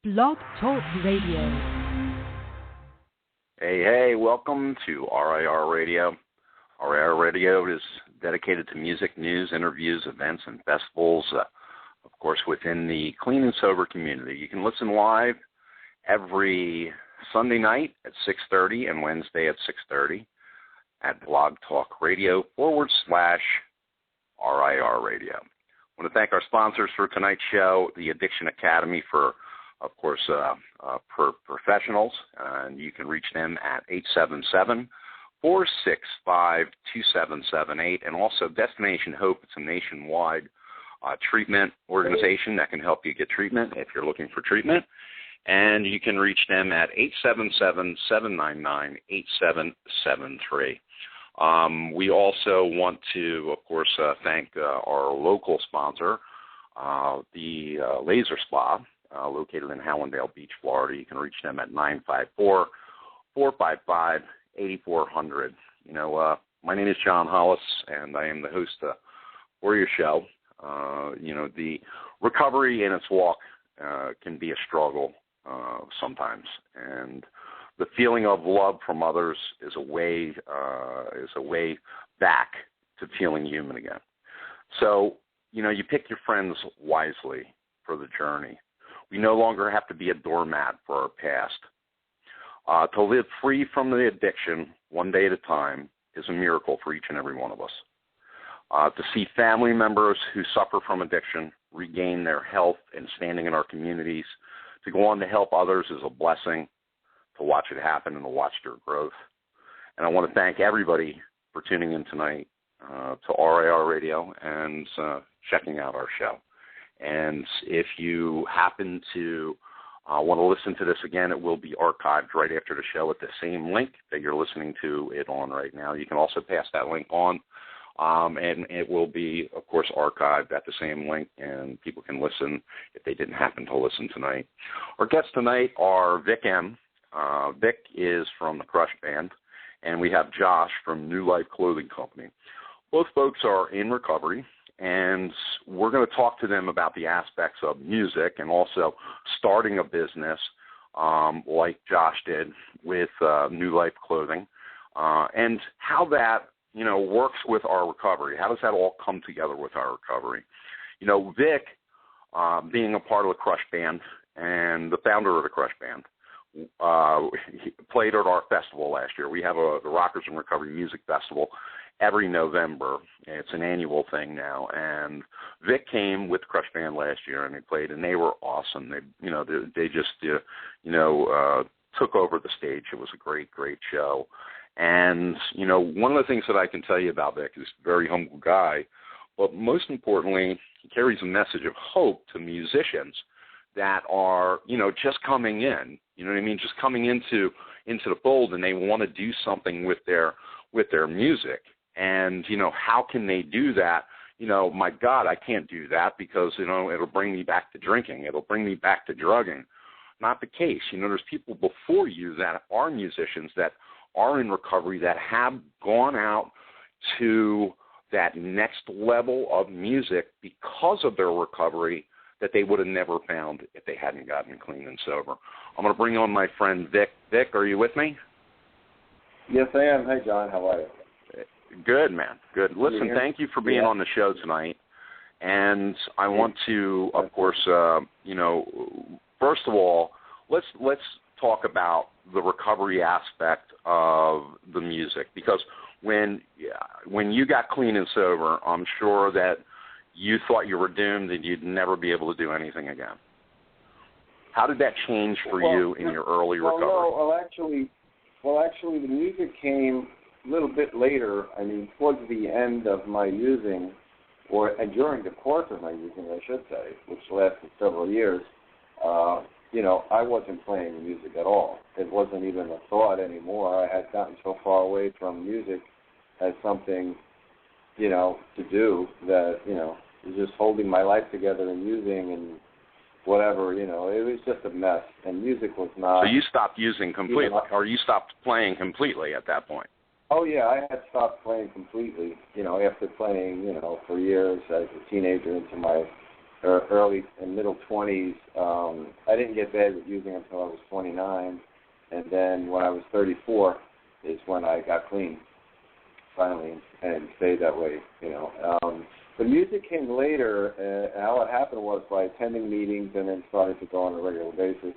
Blog Talk Radio. Hey, welcome to RIR Radio. RIR Radio is dedicated to music, news, interviews, events, and festivals, of course, within the clean and sober community. You can listen live every Sunday night at 6:30 and Wednesday at 6:30 at Blog Talk Radio /RIR Radio. I want to thank our sponsors for tonight's show, the Addiction Academy for, of course, professionals, and you can reach them at 877-465-2778, and also Destination Hope. It's a nationwide treatment organization that can help you get treatment if you're looking for treatment, and you can reach them at 877-799-8773. We also want to, of course, thank our local sponsor, the Laser Spa, located in Hallandale Beach, Florida. You can reach them at 954-455-8400. You know, my name is John Hollis, and I am the host for your show. The recovery in its walk can be a struggle sometimes, and the feeling of love from others is a way back to feeling human again. So, you pick your friends wisely for the journey. We no longer have to be a doormat for our past. To live free from the addiction one day at a time is a miracle for each and every one of us. To see family members who suffer from addiction regain their health and standing in our communities, to go on to help others is a blessing, to watch it happen and to watch their growth. And I want to thank everybody for tuning in tonight to RIR Radio and checking out our show. And if you happen to want to listen to this again, it will be archived right after the show at the same link that you're listening to it on right now. You can also pass that link on, and it will be, of course, archived at the same link, and people can listen if they didn't happen to listen tonight. Our guests tonight are Vic M. Vic is from the Crush Band, and we have Josh from New Lyfe Clothing Company. Both folks are in recovery, and we're going to talk to them about the aspects of music and also starting a business like Josh did with New Lyfe Clothing, and how that, works with our recovery. How does that all come together with our recovery? Vic, being a part of the Crush Band and the founder of the Crush Band, he played at our festival last year. We have the Rockers in Recovery Music Festival every November. It's an annual thing now, and Vic came with the Crush Band last year, and they played, and they were awesome. They just took over the stage. It was a great show. And one of the things that I can tell you about Vic is a very humble guy, but most importantly, he carries a message of hope to musicians that are just coming in. You know what I mean? Just coming into the fold, and they want to do something with their music. And, how can they do that? My God, I can't do that because, it'll bring me back to drinking. It'll bring me back to drugging. Not the case. There's people before you that are musicians that are in recovery that have gone out to that next level of music because of their recovery that they would have never found if they hadn't gotten clean and sober. I'm going to bring on my friend Vic. Vic, are you with me? Yes, I am. Hey, John. How are you? Good, man. Good. Listen, thank you for being on the show tonight. And I want to, of course, first of all, let's talk about the recovery aspect of the music, because when you got clean and sober, I'm sure that you thought you were doomed and you'd never be able to do anything again. How did that change for you in your early recovery? Well, actually, the music came a little bit later. I mean, towards the end of my using, and during the course of my using, I should say, which lasted several years, I wasn't playing music at all. It wasn't even a thought anymore. I had gotten so far away from music as something, to do that, was just holding my life together and using and whatever, it was just a mess. And music was not. So you stopped using completely, or you stopped playing completely at that point? Oh, yeah, I had stopped playing completely, after playing, for years as a teenager into my early and middle 20s. I didn't get bad with using until I was 29, and then when I was 34 is when I got clean, finally, and stayed that way, The music came later, and how it happened was by attending meetings and then started to go on a regular basis.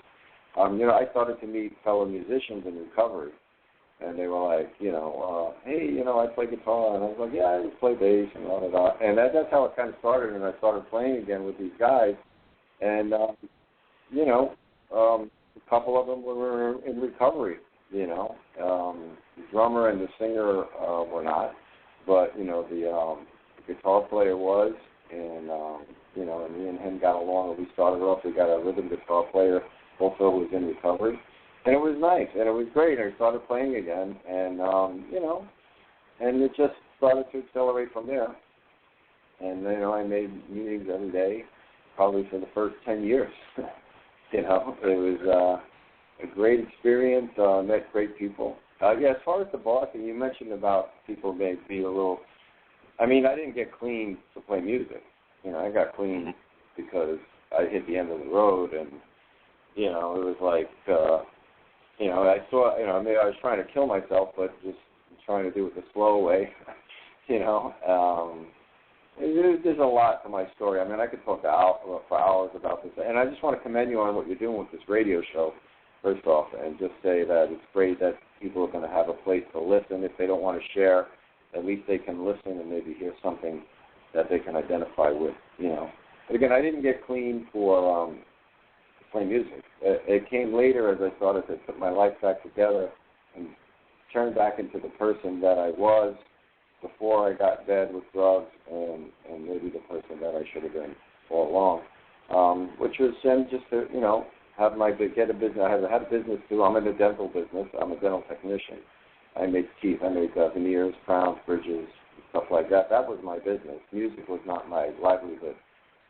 I started to meet fellow musicians in recovery, and they were like, hey, I play guitar, and I was like, yeah, I just play bass, and blah, blah, blah. And that's how it kind of started, and I started playing again with these guys, and, a couple of them were in recovery, the drummer and the singer were not, but, the guitar player was, and, and me and him got along, and we started off, we got a rhythm guitar player also who was in recovery. And it was nice, and it was great. I started playing again, and, and it just started to accelerate from there. And, I made meetings every day, probably for the first 10 years. It was a great experience, met great people. As far as the bossing, you mentioned about people may be a little, I didn't get clean to play music. I got clean because I hit the end of the road, and, it was like, I saw, maybe I was trying to kill myself, but just trying to do it the slow way, There's a lot to my story. I could talk for hours about this. And I just want to commend you on what you're doing with this radio show, first off, and just say that it's great that people are going to have a place to listen. If they don't want to share, at least they can listen and maybe hear something that they can identify with, But again, I didn't get clean for play music. It came later as I started to put my life back together and turn back into the person that I was before I got bad with drugs and maybe the person that I should have been all along, which was then just to, get a business. I had a business too. I'm in the dental business. I'm a dental technician. I make teeth. I make veneers, crowns, bridges, stuff like that. That was my business. Music was not my livelihood.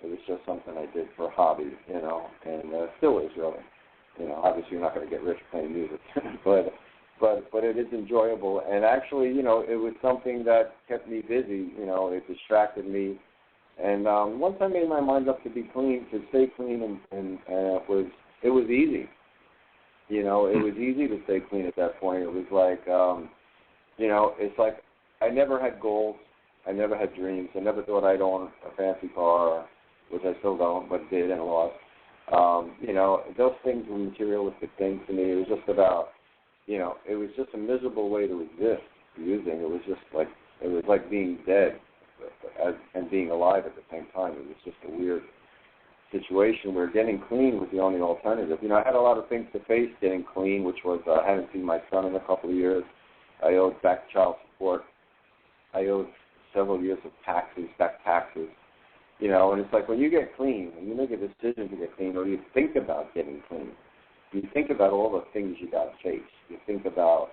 It was just something I did for a hobby, and still is really. Obviously you're not going to get rich playing music, but it is enjoyable. And actually, it was something that kept me busy. It distracted me. And once I made my mind up to be clean, to stay clean, and it was easy. It was easy to stay clean at that point. It was like, it's like I never had goals. I never had dreams. I never thought I'd own a fancy car, which I still don't, but did and lost. Those things were materialistic things to me. It was just about, it was just a miserable way to exist using. It was like being dead and being alive at the same time. It was just a weird situation where getting clean was the only alternative. I had a lot of things to face getting clean, which was I hadn't seen my son in a couple of years. I owed back child support. I owed several years of back taxes. And it's like when you get clean, when you make a decision to get clean, or you think about getting clean, you think about all the things you got to face. You think about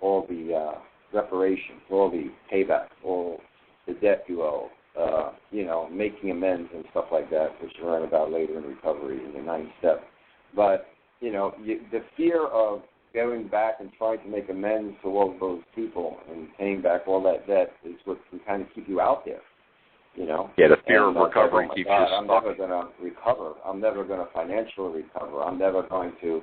all the reparations, all the payback, all the debt you owe, making amends and stuff like that, which you learn about later in recovery in the 9th step. But, the fear of going back and trying to make amends to all those people and paying back all that debt is what can kind of keep you out there. Yeah, the fear of recovery keeps you stuck. I'm never going to recover. I'm never going to financially recover. I'm never going to,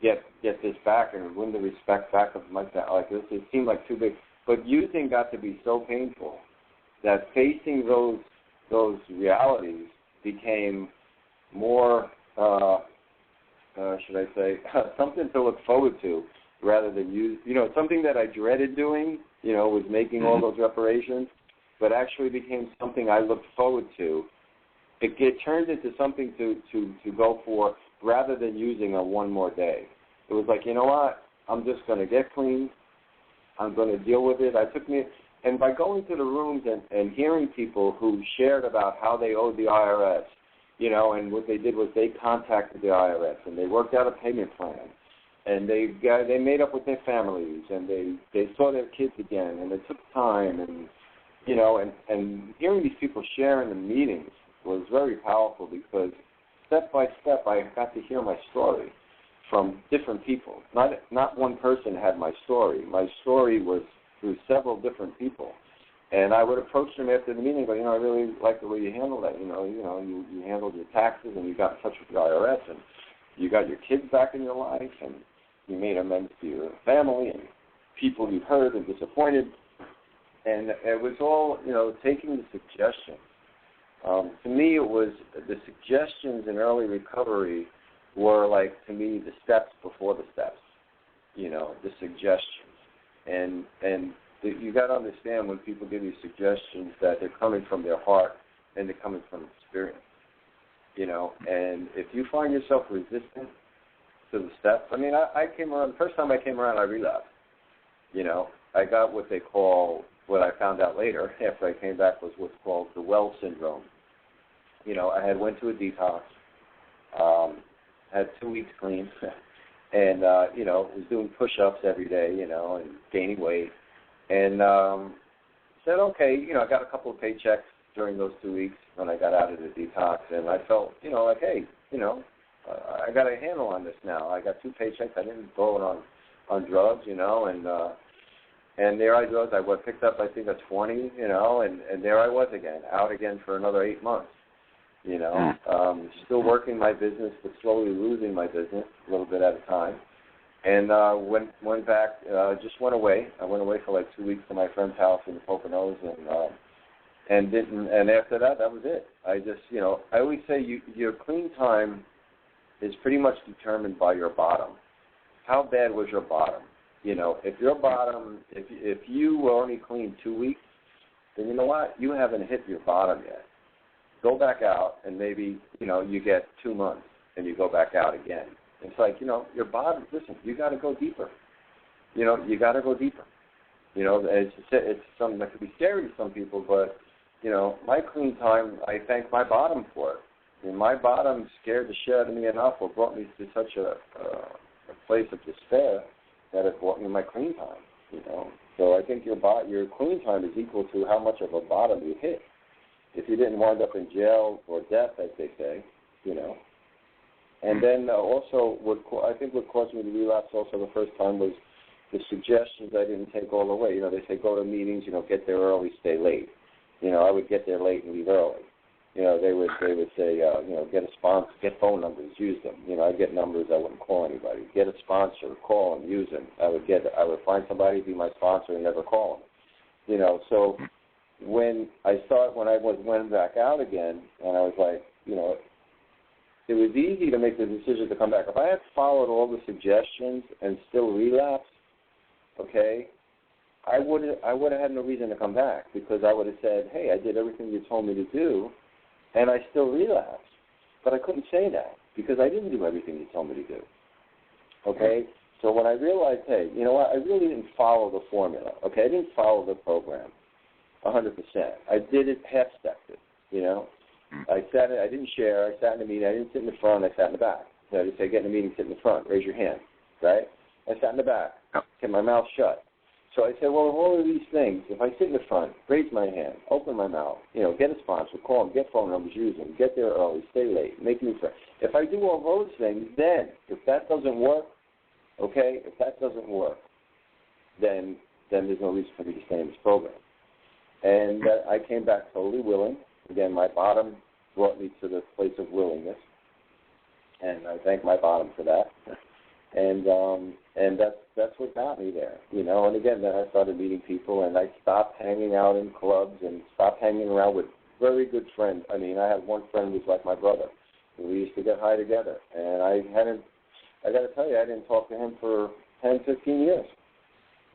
get this back and win the respect back of my family. Like this, it seemed like too big. But using got to be so painful that facing those realities became more, should I say, something to look forward to rather than something that I dreaded doing. Was making all those reparations. But actually became something I looked forward to. It turned into something to go for rather than using a one more day. It was like, what? I'm just going to get clean. I'm going to deal with it. And by going to the rooms and hearing people who shared about how they owed the IRS, and what they did was they contacted the IRS and they worked out a payment plan. And they made up with their families and they saw their kids again and it took time and and hearing these people share in the meetings was very powerful because step by step I got to hear my story from different people. Not one person had my story. My story was through several different people. And I would approach them after the meeting, but I really like the way you handled that. You handled your taxes, and you got in touch with the IRS, and you got your kids back in your life, and you made amends to your family and people you hurt and disappointed. And it was all, taking the suggestions. To me, it was the suggestions in early recovery were like, to me, the steps before the steps. The suggestions, and you got to understand when people give you suggestions that they're coming from their heart and they're coming from experience. And if you find yourself resistant to the steps, I came around, the first time I came around, I relapsed. I got what they call, what I found out later after I came back, was what's called the well syndrome. I had went to a detox, had 2 weeks clean, and, was doing push-ups every day, and gaining weight. And said, okay, I got a couple of paychecks during those 2 weeks when I got out of the detox, and I felt, like, hey, I got a handle on this now. I got 2 paychecks. I didn't blow it on drugs, and there I was. I picked up, I think, a 20, and there I was again, out again for another 8 months. Still working my business, but slowly losing my business a little bit at a time. And went back, just went away. I went away for like 2 weeks to my friend's house in the Poconos, and after that was it. I just, I always say your clean time is pretty much determined by your bottom. How bad was your bottom? If your bottom, if you were only clean 2 weeks, then you know what? You haven't hit your bottom yet. Go back out, and maybe, you get 2 months, and you go back out again. It's like, your bottom, listen, you got to go deeper. You got to go deeper. It's something that could be scary to some people, but, my clean time, I thank my bottom for it. And my bottom scared the shit out of me enough, or brought me to such a place of despair that it brought me my clean time, So I think your clean time is equal to how much of a bottom you hit. If you didn't wind up in jail or death, as they say, And then also, what caused me to relapse also the first time was the suggestions I didn't take all the way. They say go to meetings, get there early, stay late. I would get there late and leave early. They would say, get a sponsor, get phone numbers, use them. I'd get numbers, I wouldn't call anybody. Get a sponsor, call them, use them. I would find somebody to be my sponsor and never call them. So when I went back out again, and I was like, it was easy to make the decision to come back. If I had followed all the suggestions and still relapsed, okay, I would have had no reason to come back, because I would have said, hey, I did everything you told me to do, and I still relapsed. But I couldn't say that, because I didn't do everything you told me to do. Okay? So when I realized, hey, you know what, I really didn't follow the formula. Okay, I didn't follow the program 100%. I did it half-stepped, I didn't share. I sat in the meeting. I didn't sit in the front. I sat in the back. So they say, get in the meeting, sit in the front. Raise your hand, right? I sat in the back. Kept my mouth shut. So I said, well, of all of these things, if I sit in the front, raise my hand, open my mouth, get a sponsor, call them, get phone numbers, use them, get there early, stay late, make new friends. If I do all those things, then if that doesn't work, then there's no reason for me to stay in this program. And I came back totally willing. Again, my bottom brought me to the place of willingness, and I thank my bottom for that. And that's what got me there, And again, then I started meeting people, and I stopped hanging out in clubs and stopped hanging around with very good friends. I had one friend who was like my brother. We used to get high together, and I got to tell you, I didn't talk to him for 10, 15 years.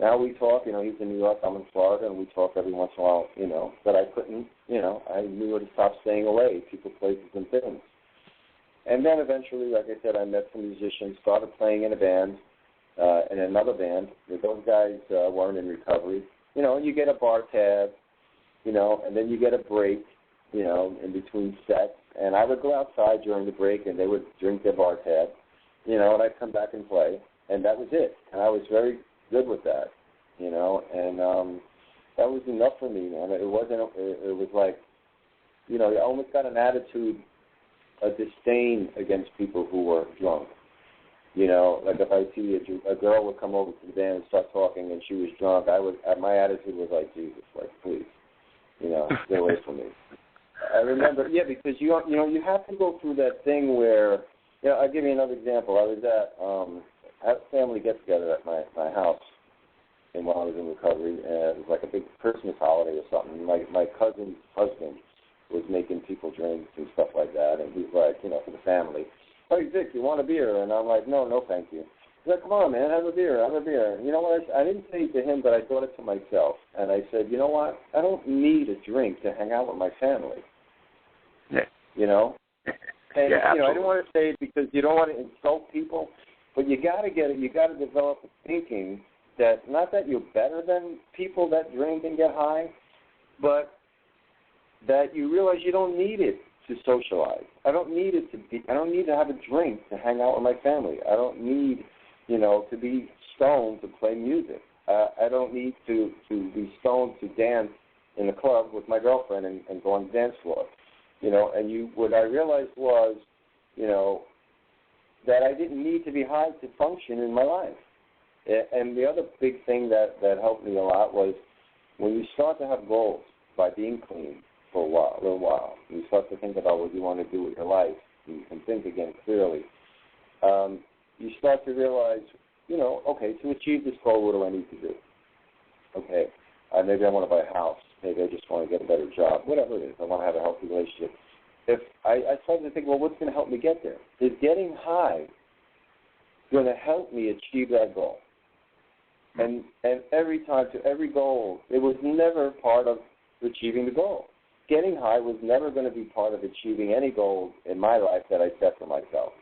Now we talk, he's in New York, I'm in Florida, and we talk every once in a while, but I couldn't, I knew where to stop staying away, people, places, and things. And then eventually, like I said, I met some musicians, started playing in a band, in another band. Those guys weren't in recovery. And you get a bar tab, and then you get a break, in between sets. And I would go outside during the break, and they would drink their bar tab, and I'd come back and play. And that was it. And I was very good with that, and that was enough for me, man. It was like, I almost got an attitude, a disdain against people who were drunk. Like if I see a girl would come over to the band and start talking and she was drunk, my attitude was like, Jesus, like, please, Stay away from me. I remember, because you have to go through that thing where, I'll give you another example. I was at a family get-together at my house while I was in recovery, and it was like a big Christmas holiday or something. My cousin's husband was making people drinks and stuff like that, and he's like, for the family, "Hey, Dick, you want a beer?" And I'm like, no, thank you. He's like, "Come on, man, have a beer. And you know what? I didn't say it to him, but I thought it to myself. And I said, you know what? I don't need a drink to hang out with my family. Yeah. And, yeah, I don't want to say it because you don't want to insult people, but you got to get it. You got to develop a thinking that not that you're better than people that drink and get high, but that you realize you don't need it to socialize. I don't need to have a drink to hang out with my family. I don't need, to be stoned to play music. I don't need to be stoned to dance in the club with my girlfriend and go on the dance floor. What I realized was, that I didn't need to be high to function in my life. And the other big thing that helped me a lot was when you start to have goals by being clean for a little while, you start to think about what you want to do with your life, and you can think again clearly, you start to realize, okay, to achieve this goal, what do I need to do? Okay, maybe I want to buy a house. Maybe I just want to get a better job. Whatever it is, I want to have a healthy relationship. If I started to think, well, what's going to help me get there? Is getting high going to help me achieve that goal? And every time, to every goal, it was never part of achieving the goal. Getting high was never going to be part of achieving any goal in my life that I set for myself.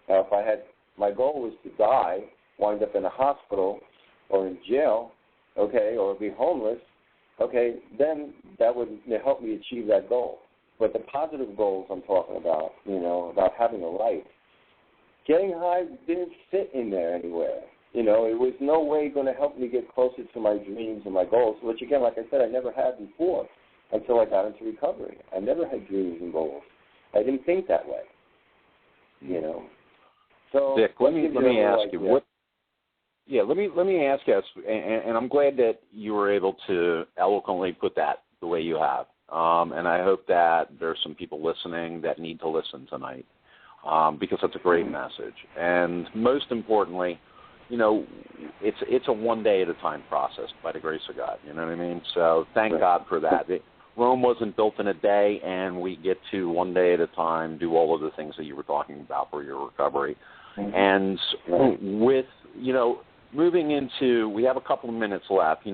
Now, if my goal was to die, wind up in a hospital or in jail, okay, or be homeless, okay, then that would help me achieve that goal. But the positive goals I'm talking about, about having a life, getting high didn't fit in there anywhere. It was no way going to help me get closer to my dreams and my goals, which, again, like I said, I never had before until I got into recovery. I never had dreams and goals. I didn't think that way, So, Dick, let me ask you what. Yeah, let me ask you, and I'm glad that you were able to eloquently put that the way you have. And I hope that there's some people listening that need to listen tonight because that's a great message. And most importantly, it's a one day at a time process by the grace of God. You know what I mean? So thank God for that. Rome wasn't built in a day, and we get to one day at a time do all of the things that you were talking about for your recovery. Mm-hmm. And with, moving into, we have a couple of minutes left.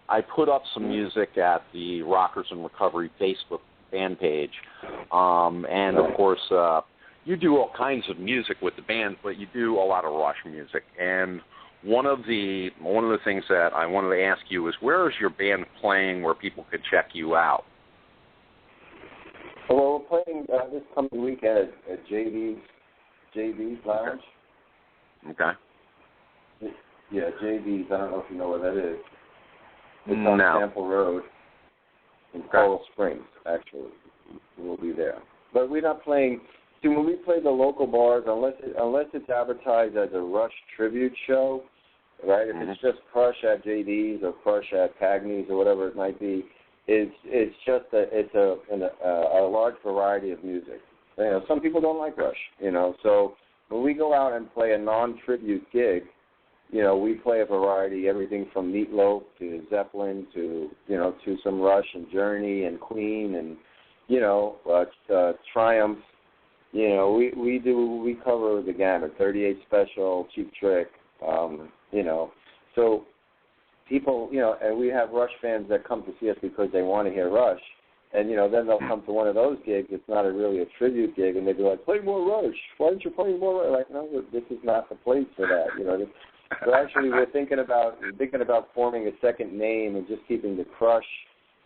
I put up some music at the Rockers in Recovery Facebook fan page, and of course, you do all kinds of music with the band, but you do a lot of Rush music. And one of the things that I wanted to ask you is, where is your band playing where people could check you out? Well, we're playing this coming weekend at JV's Lounge. Okay. Yeah, JV's. I don't know if you know where that is. It's on Sample Road in Coral Springs, actually. We'll be there. But we're not playing. See, when we play the local bars, unless it's advertised as a Rush tribute show, right? If it's just Crush at JD's or Crush at Cagney's or whatever it might be, it's just a large variety of music. Some people don't like Rush, So when we go out and play a non-tribute gig, we play a variety, everything from Meat Loaf to Zeppelin to some Rush and Journey and Queen and Triumph. We cover the gamut. 38 Special, Cheap Trick, So people, and we have Rush fans that come to see us because they want to hear Rush, and then they'll come to one of those gigs. It's not really a tribute gig, and they'll be like, "Play more Rush. Why aren't you playing more Rush?" Like, no, this is not the place for that. So actually, we're thinking about forming a second name and just keeping the Crush.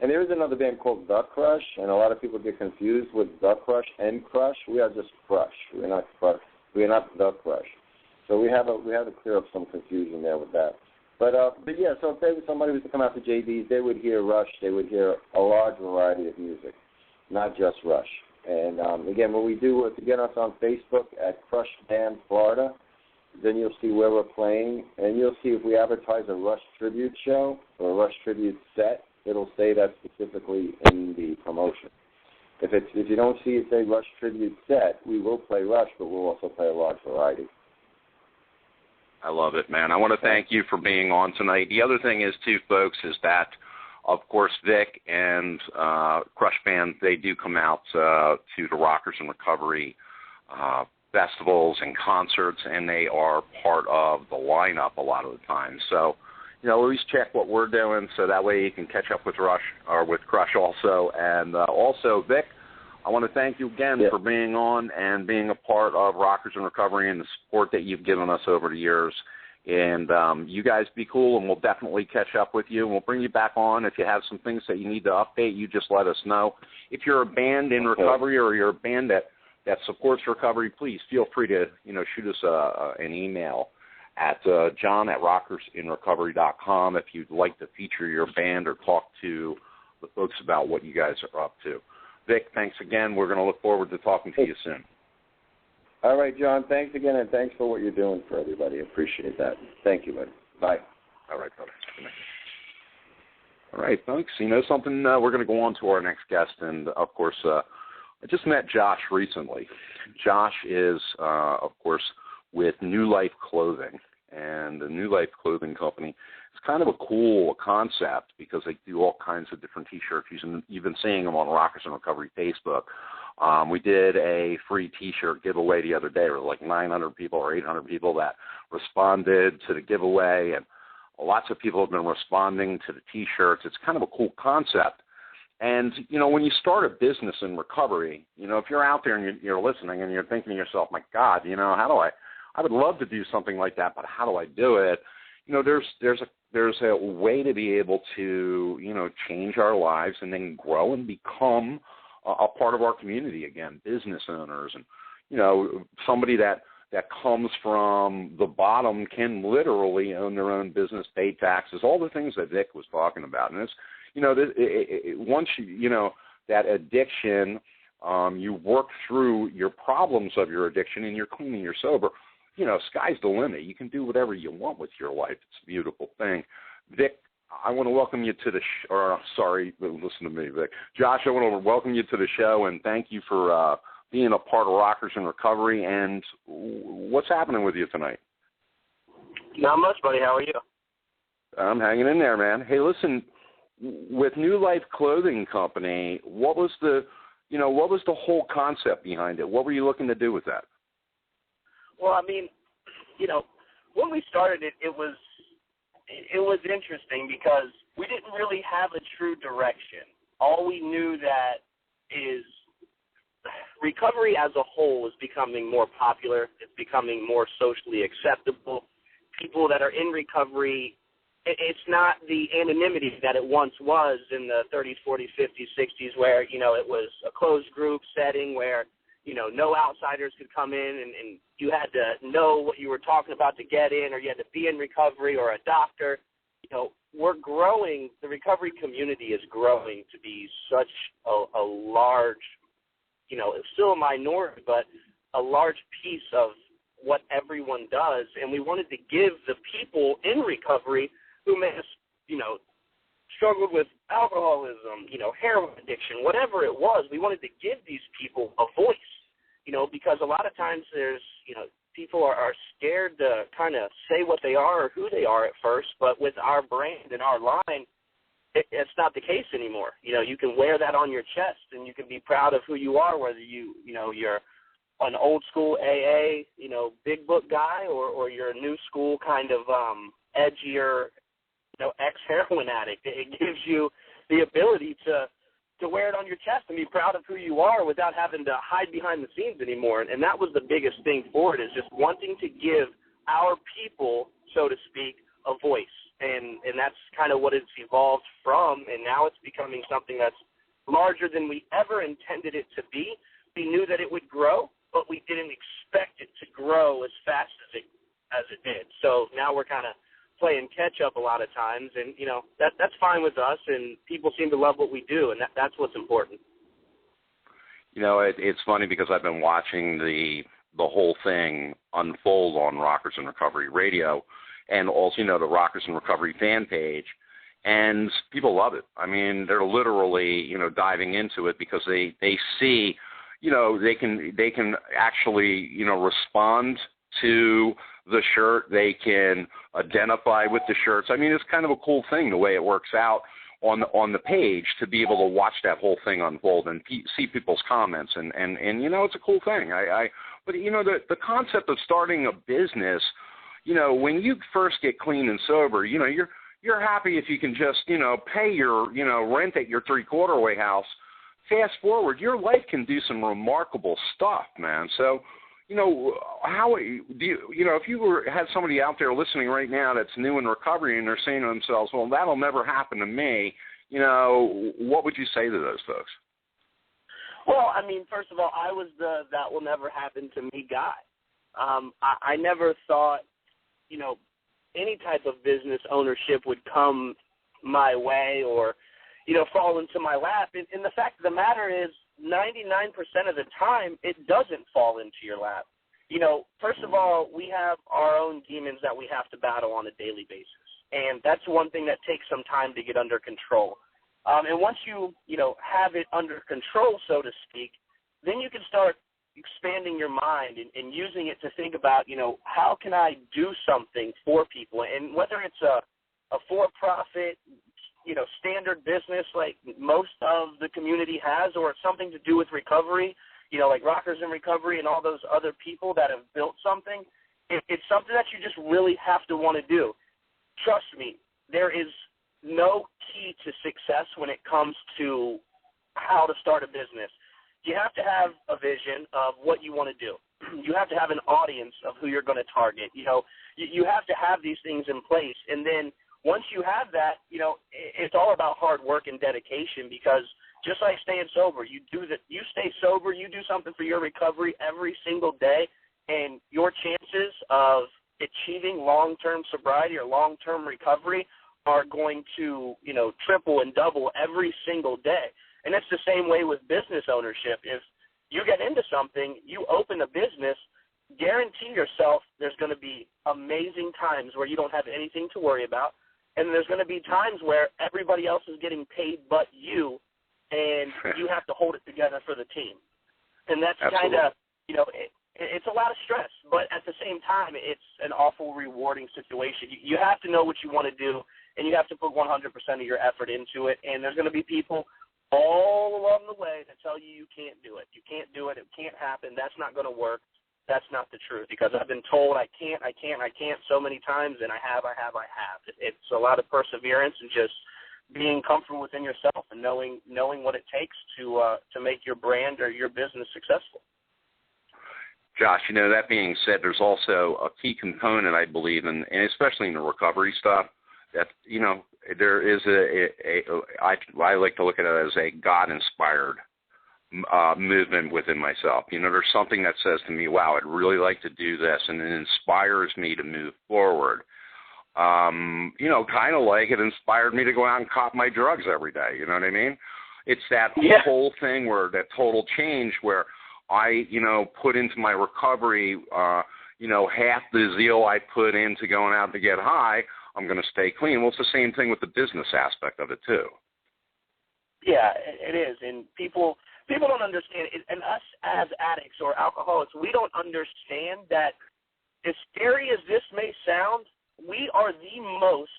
And there is another band called The Crush, and a lot of people get confused with The Crush and Crush. We are just Crush. We're not Crush. We are not The Crush. So we have to clear up some confusion there with that. But yeah, so if somebody was to come out to JD's, they would hear Rush. They would hear a large variety of music, not just Rush. And again, when we do, if you get us on Facebook at Crush Band Florida, then you'll see where we're playing, and you'll see if we advertise a Rush tribute show or a Rush tribute set. it'll say that specifically in the promotion. If you don't see it say Rush Tribute Set, we will play Rush, but we'll also play a large variety. I love it, man. I want to thank you for being on tonight. The other thing is, too, folks, is that, of course, Vic and Crush Band, they do come out to the Rockers in Recovery festivals and concerts, and they are part of the lineup a lot of the time. So, always check what we're doing so that way you can catch up with Rush or with Crush also. And also, Vic, I want to thank you again for being on and being a part of Rockers in Recovery and the support that you've given us over the years. And you guys be cool, and we'll definitely catch up with you, and we'll bring you back on. If you have some things that you need to update, you just let us know. If you're a band in recovery or you're a band that supports recovery, please feel free to shoot us an email at john@rockersinrecovery.com if you'd like to feature your band or talk to the folks about what you guys are up to. Vic, thanks again. We're going to look forward to talking to you soon. All right, John, thanks again, and thanks for what you're doing for everybody. I appreciate that. Thank you, buddy. Bye. All right, brother. All right, folks, something? We're going to go on to our next guest, and, of course, I just met Josh recently. Josh is, of course, with New Lyfe Clothing, and the New Lyfe Clothing Company is kind of a cool concept because they do all kinds of different T-shirts. You've been seeing them on Rockers in Recovery Facebook. We did a free T-shirt giveaway the other day. There were like 900 people or 800 people that responded to the giveaway, and lots of people have been responding to the T-shirts. It's kind of a cool concept. And, when you start a business in recovery, if you're out there and you're listening and you're thinking to yourself, my God, how do I would love to do something like that, but how do I do it? There's a way to be able to, change our lives and then grow and become a part of our community again, business owners. And, somebody that comes from the bottom can literally own their own business, pay taxes, all the things that Vic was talking about. And it's, once that addiction, you work through your problems of your addiction and you're clean and you're sober, sky's the limit. You can do whatever you want with your life. It's a beautiful thing. Vic, I want to welcome you to the listen to me, Vic. Josh, I want to welcome you to the show and thank you for being a part of Rockers in Recovery. And what's happening with you tonight? Not much, buddy. How are you? I'm hanging in there, man. Hey, listen, with New Lyfe Clothing Company, what was the whole concept behind it? What were you looking to do with that? Well, I mean, when we started it, it was interesting because we didn't really have a true direction. All we knew that is recovery as a whole is becoming more popular. It's becoming more socially acceptable. People that are in recovery, it's not the anonymity that it once was in the 30s, 40s, 50s, 60s where, it was a closed group setting where, no outsiders could come in and you had to know what you were talking about to get in, or you had to be in recovery or a doctor. We're growing. The recovery community is growing to be such a large, it's still a minority, but a large piece of what everyone does. And we wanted to give the people in recovery who may have, struggled with alcoholism, heroin addiction, whatever it was, we wanted to give these people a voice, because a lot of times there's, people are scared to kind of say what they are or who they are at first, but with our brand and our line, it's not the case anymore. You can wear that on your chest and you can be proud of who you are, whether you're an old school AA, big book guy, or you're a new school kind of edgier, ex-heroin addict. It gives you the ability to wear it on your chest and be proud of who you are without having to hide behind the scenes anymore. And that was the biggest thing for it, is just wanting to give our people, so to speak, a voice. And that's kind of what it's evolved from, and now it's becoming something that's larger than we ever intended it to be. We knew that it would grow, but we didn't expect it to grow as fast as it did. So now we're kind of playing catch-up a lot of times, and, that's fine with us, and people seem to love what we do, and that's what's important. It's funny because I've been watching the whole thing unfold on Rockers in Recovery Radio and also, the Rockers in Recovery fan page, and people love it. I mean, they're literally, diving into it because they see, they can actually, respond to the shirt. They can identify with the shirts. I mean, it's kind of a cool thing the way it works out on the page to be able to watch that whole thing unfold and see people's comments and it's a cool thing. But the concept of starting a business, when you first get clean and sober, you're happy if you can just pay your rent at your 3/4 house. Fast forward, your life can do some remarkable stuff, man. So how do you, if you had somebody out there listening right now that's new in recovery and they're saying to themselves, well, that'll never happen to me, what would you say to those folks? Well, I mean, first of all, I was the that will never happen to me guy. I never thought, any type of business ownership would come my way or, fall into my lap. And the fact of the matter is 99% of the time it doesn't fall into your lap. First of all, we have our own demons that we have to battle on a daily basis. And that's one thing that takes some time to get under control. And once you have it under control, so to speak, then you can start expanding your mind and using it to think about, how can I do something for people? And whether it's a for-profit, standard business like most of the community has, or it's something to do with recovery, like Rockers in Recovery and all those other people that have built something, it's something that you just really have to want to do. Trust me, there is no key to success when it comes to how to start a business. You have to have a vision of what you want to do. You have to have an audience of who you're going to target. You have to have these things in place. And then once you have that, it's all about hard work and dedication, because just like staying sober, you stay sober, you do something for your recovery every single day, and your chances of achieving long-term sobriety or long-term recovery are going to, triple and double every single day. And it's the same way with business ownership. If you get into something, you open a business, guarantee yourself there's going to be amazing times where you don't have anything to worry about, and there's going to be times where everybody else is getting paid but you, and you have to hold it together for the team. And that's kind of, it's a lot of stress, but at the same time, it's an awful rewarding situation. You have to know what you want to do, and you have to put 100% of your effort into it, and there's going to be people all along the way that tell you can't do it. You can't do it. It can't happen. That's not going to work. That's not the truth, because I've been told I can't so many times, and I have. It's a lot of perseverance and just being comfortable within yourself and knowing what it takes to make your brand or your business successful. Josh, that being said, there's also a key component, I believe, and especially in the recovery stuff, that, there is I like to look at it as a God-inspired movement within myself. There's something that says to me, wow, I'd really like to do this, and it inspires me to move forward. Kind of like it inspired me to go out and cop my drugs every day, you know what I mean? It's that whole thing where that total change where I, put into my recovery, half the zeal I put into going out to get high, I'm going to stay clean. Well, it's the same thing with the business aspect of it, too. Yeah, it is. And people don't understand it. And us as addicts or alcoholics, we don't understand that, as scary as this may sound, we are the most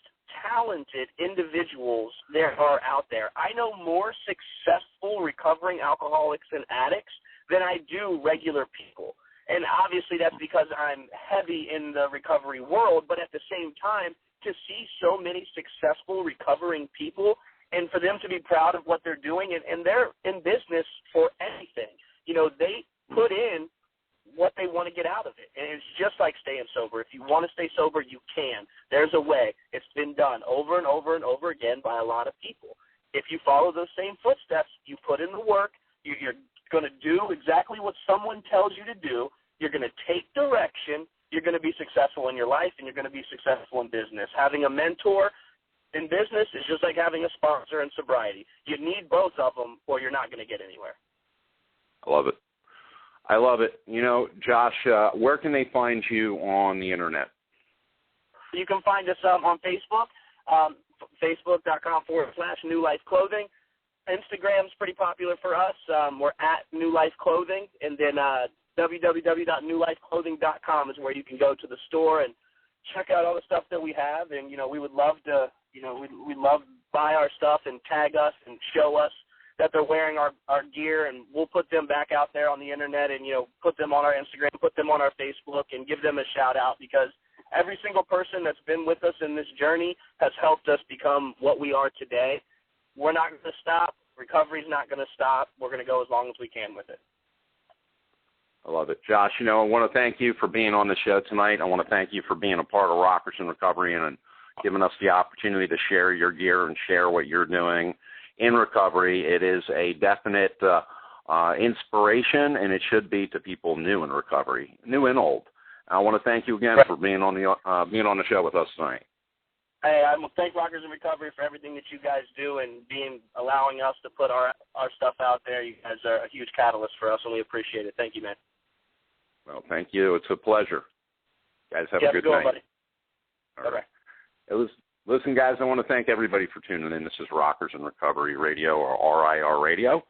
talented individuals there are out there. I know more successful recovering alcoholics and addicts than I do regular people. And obviously that's because I'm heavy in the recovery world, but at the same time, to see so many successful recovering people and for them to be proud of what they're doing, and they're in business for anything. They put in what they want to get out of it. And it's just like staying sober. If you want to stay sober, you can. There's a way. It's been done over and over and over again by a lot of people. If you follow those same footsteps, you put in the work, you're going to do exactly what someone tells you to do, you're going to take direction, you're going to be successful in your life, and you're going to be successful in business. Having a mentor in business is just like having a sponsor in sobriety. You need both of them, or you're not going to get anywhere. I love it. Josh, where can they find you on the internet? You can find us on Facebook. Facebook.com/New Life Clothing. Instagram's pretty popular for us. We're at New Life Clothing, and then www.newlifeclothing.com is where you can go to the store and check out all the stuff that we have. And we would love to, we'd love to buy our stuff and tag us and show us that they're wearing our gear, and we'll put them back out there on the internet and put them on our Instagram, put them on our Facebook, and give them a shout out, because every single person that's been with us in this journey has helped us become what we are today. We're not going to stop. Recovery's not going to stop. We're going to go as long as we can with it. I love it. Josh, I want to thank you for being on the show tonight. I want to thank you for being a part of Rockers in Recovery and giving us the opportunity to share your gear and share what you're doing in recovery. It is a definite inspiration, and it should be to people new in recovery, new and old. I want to thank you again for being on the show with us tonight. Hey, I want to thank Rockers in Recovery for everything that you guys do and allowing us to put our stuff out there. You guys are a huge catalyst for us, and we appreciate it. Thank you, man. Well, thank you. It's a pleasure. Guys, have a good night. Buddy. All right. Listen, guys, I want to thank everybody for tuning in. This is Rockers in Recovery Radio, or RIR Radio.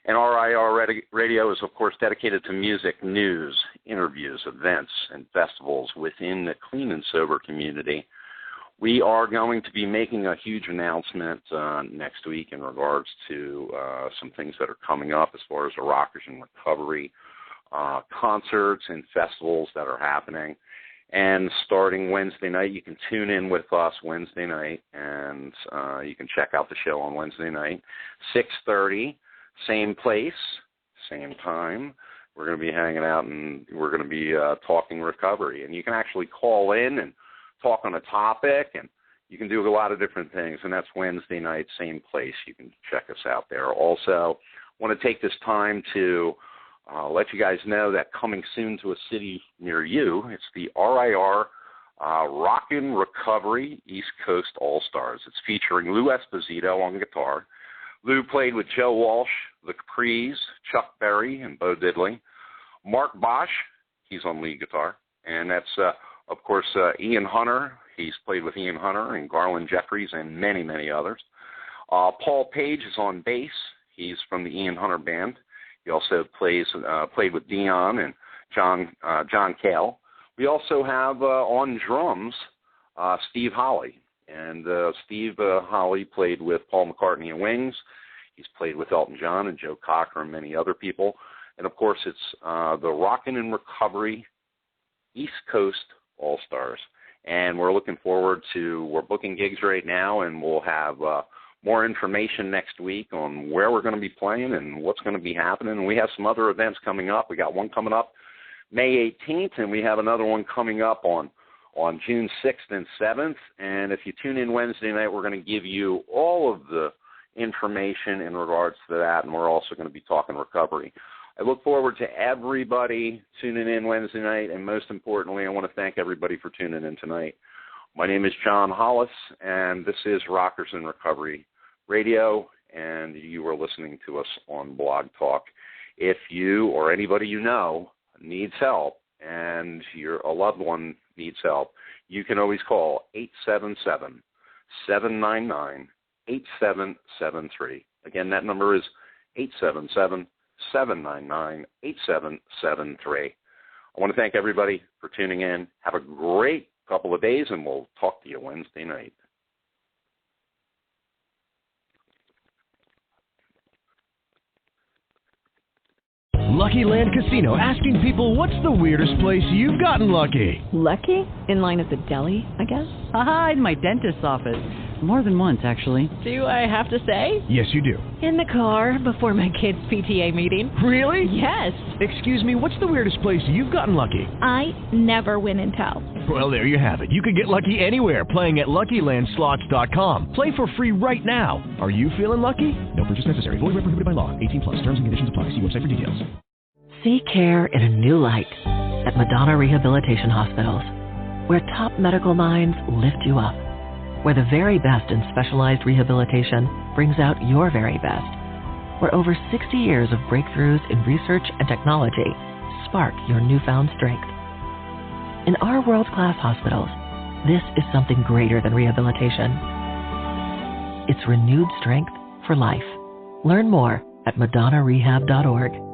And RIR Radio is, of course, dedicated to music, news, interviews, events, and festivals within the clean and sober community. We are going to be making a huge announcement next week in regards to some things that are coming up as far as the Rockers in Recovery concerts and festivals that are happening. And starting Wednesday night, you can tune in with us Wednesday night, and you can check out the show on Wednesday night, 6:30, same place, same time. We're going to be hanging out, and we're going to be talking recovery. And you can actually call in and talk on a topic, and you can do a lot of different things, and that's Wednesday night, same place. You can check us out there. Also, I want to take this time to let you guys know that coming soon to a city near you, it's the RIR Rockin' Recovery East Coast All-Stars. It's featuring Lou Esposito on guitar. Lou played with Joe Walsh, the Capris, Chuck Berry, and Bo Diddley. Mark Bosch, he's on lead guitar, and that's of course, Ian Hunter. He's played with Ian Hunter and Garland Jeffries and many, many others. Paul Page is on bass. He's from the Ian Hunter Band. He also played with Dion and John Cale. We also have on drums Steve Holly. And Steve Holly played with Paul McCartney and Wings. He's played with Elton John and Joe Cocker and many other people. And, of course, it's the Rockin' in Recovery East Coast All-Stars. And we're looking forward to, we're booking gigs right now, and we'll have more information next week on where we're going to be playing and what's going to be happening. And we have some other events coming up. We got one coming up May 18th, and we have another one coming up on June 6th and 7th. And if you tune in Wednesday night, we're going to give you all of the information in regards to that, and we're also going to be talking recovery. I look forward to everybody tuning in Wednesday night, and most importantly, I want to thank everybody for tuning in tonight. My name is John Hollis, and this is Rockers in Recovery Radio, and you are listening to us on Blog Talk. If you or anybody you know needs help and a loved one needs help, you can always call 877-799-8773. Again, that number is 877-799-8773. I want to thank everybody for tuning in. Have a great couple of days, and we'll talk to you Wednesday night. Lucky Land Casino, asking people, what's the weirdest place you've gotten lucky? Lucky? In line at the deli, I guess? Aha, in my dentist's office. More than once, actually. Do I have to say? Yes, you do. In the car before my kids' PTA meeting. Really? Yes. Excuse me, what's the weirdest place you've gotten lucky? I never win and tell. Well, there you have it. You can get lucky anywhere, playing at LuckyLandSlots.com. Play for free right now. Are you feeling lucky? No purchase necessary. Void where prohibited by law. 18+. Terms and conditions apply. See website for details. See care in a new light at Madonna Rehabilitation Hospitals, where top medical minds lift you up, where the very best in specialized rehabilitation brings out your very best, where over 60 years of breakthroughs in research and technology spark your newfound strength. In our world-class hospitals, this is something greater than rehabilitation. its renewed strength for life. Learn more at MadonnaRehab.org.